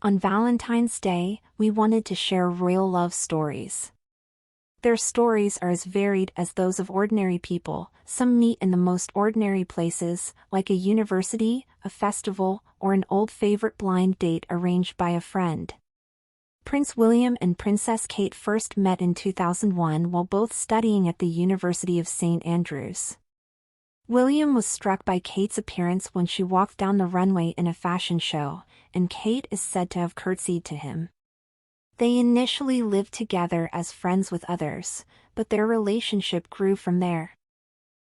On Valentine's Day, we wanted to share royal love stories. Their stories are as varied as those of ordinary people. Some meet in the most ordinary places, like a university, a festival, or an old favorite blind date arranged by a friend. Prince William and Princess Kate first met in 2001 while both studying at the University of St. Andrews. William was struck by Kate's appearance when she walked down the runway in a fashion show, and Kate is said to have curtsied to him. They initially lived together as friends with others, but their relationship grew from there.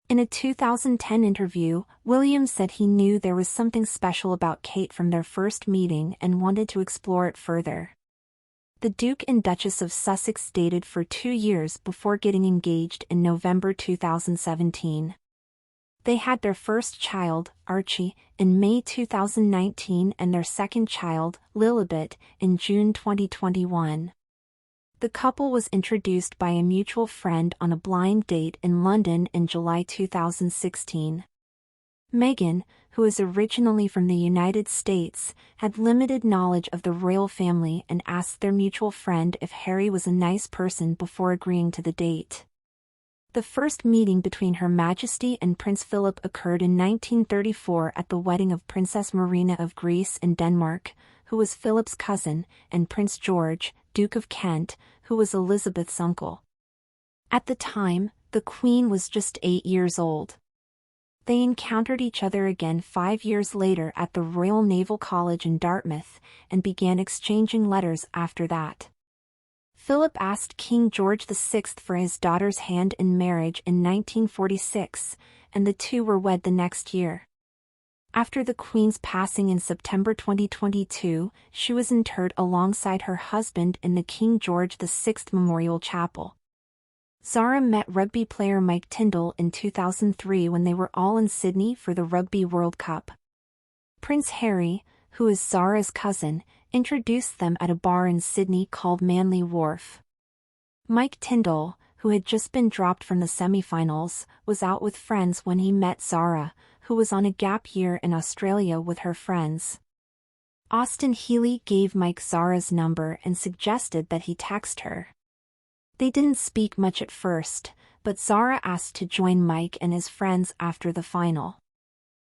In a 2010 interview, William said he knew there was something special about Kate from their first meeting and wanted to explore it further. The Duke and Duchess of Sussex dated for 2 years before getting engaged in November 2017. They had their first child, Archie, in May 2019 and their second child, Lilibet, in June 2021. The couple was introduced by a mutual friend on a blind date in London in July 2016. Meghan, who is originally from the United States, had limited knowledge of the royal family and asked their mutual friend if Harry was a nice person before agreeing to the date. The first meeting between Her Majesty and Prince Philip occurred in 1934 at the wedding of Princess Marina of Greece and Denmark, who was Philip's cousin, and Prince George, Duke of Kent, who was Elizabeth's uncle. At the time, the Queen was just 8 years old. They encountered each other again 5 years later at the Royal Naval College in Dartmouth, and began exchanging letters after that. Philip asked King George VI for his daughter's hand in marriage in 1946, and the two were wed the next year. After the Queen's passing in September 2022, she was interred alongside her husband in the King George VI Memorial Chapel. Zara met rugby player Mike Tindall in 2003 when they were all in Sydney for the Rugby World Cup. Prince Harry, who is Zara's cousin, introduced them at a bar in Sydney called Manly Wharf. Mike Tindall, who had just been dropped from the semi-finals, was out with friends when he met Zara, who was on a gap year in Australia with her friends. Austin Healey gave Mike Zara's number and suggested that he text her. They didn't speak much at first, but Zara asked to join Mike and his friends after the final.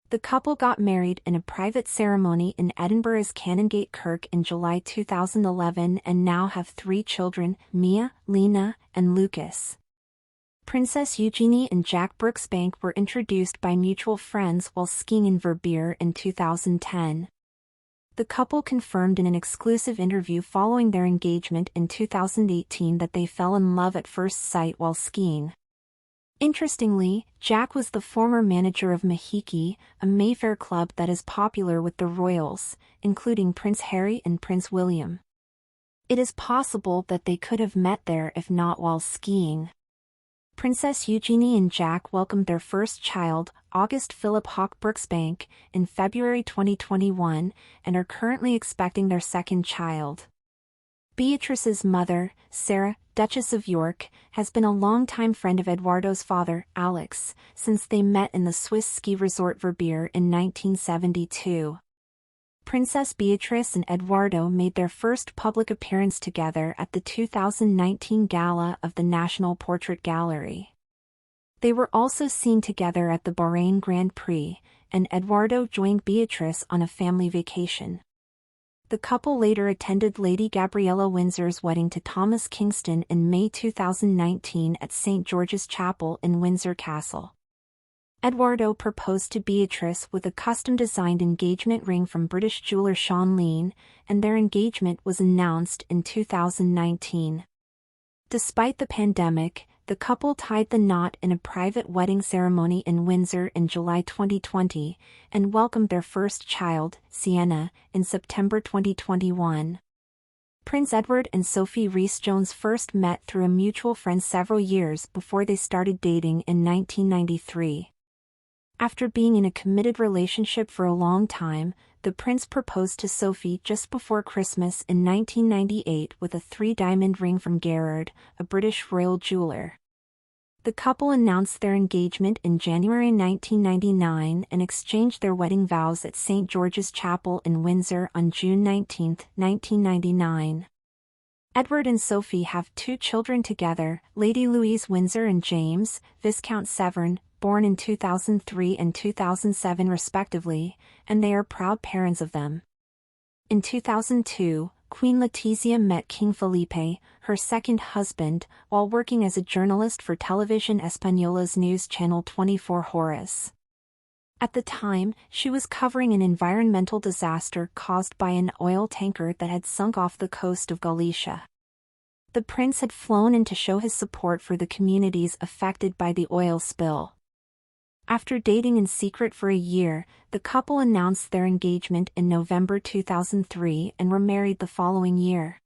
The couple got married in a private ceremony in Edinburgh's Canongate Kirk in July 2011 and now have 3 children, Mia, Lena, and Lucas. Princess Eugenie and Jack Brooksbank were introduced by mutual friends while skiing in Verbier in 2010. The couple confirmed in an exclusive interview following their engagement in 2018 that they fell in love at first sight while skiing. Interestingly, Jack was the former manager of Mahiki, a Mayfair club that is popular with the royals, including Prince Harry and Prince William. It is possible that they could have met there if not while skiing. Princess Eugenie and Jack welcomed their first child, August Philip Hawke Brooksbank, in February 2021, and are currently expecting their second child. Beatrice's mother, Sarah, Duchess of York, has been a longtime friend of Eduardo's father, Alex, since they met in the Swiss ski resort Verbier in 1972. Princess Beatrice and Eduardo made their first public appearance together at the 2019 gala of the National Portrait Gallery. They were also seen together at the Bahrain Grand Prix, and Eduardo joined Beatrice on a family vacation. The couple later attended Lady Gabriella Windsor's wedding to Thomas Kingston in May 2019 at St. George's Chapel in Windsor Castle. Eduardo proposed to Beatrice with a custom-designed engagement ring from British jeweler Sean Lean, and their engagement was announced in 2019. Despite the pandemic, the couple tied the knot in a private wedding ceremony in Windsor in July 2020, and welcomed their first child, Sienna, in September 2021. Prince Edward and Sophie Rhys-Jones first met through a mutual friend several years before they started dating in 1993. After being in a committed relationship for a long time, the prince proposed to Sophie just before Christmas in 1998 with a 3-diamond ring from Gerard, a British royal jeweler. The couple announced their engagement in January 1999 and exchanged their wedding vows at St. George's Chapel in Windsor on June 19, 1999. Edward and Sophie have 2 children together, Lady Louise Windsor and James, Viscount Severn, born in 2003 and 2007 respectively, and they are proud parents of them. In 2002, Queen Letizia met King Felipe, her second husband, while working as a journalist for Television Española's news channel 24 Horas. At the time, she was covering an environmental disaster caused by an oil tanker that had sunk off the coast of Galicia. The prince had flown in to show his support for the communities affected by the oil spill. After dating in secret for a year, the couple announced their engagement in November 2003 and were married the following year.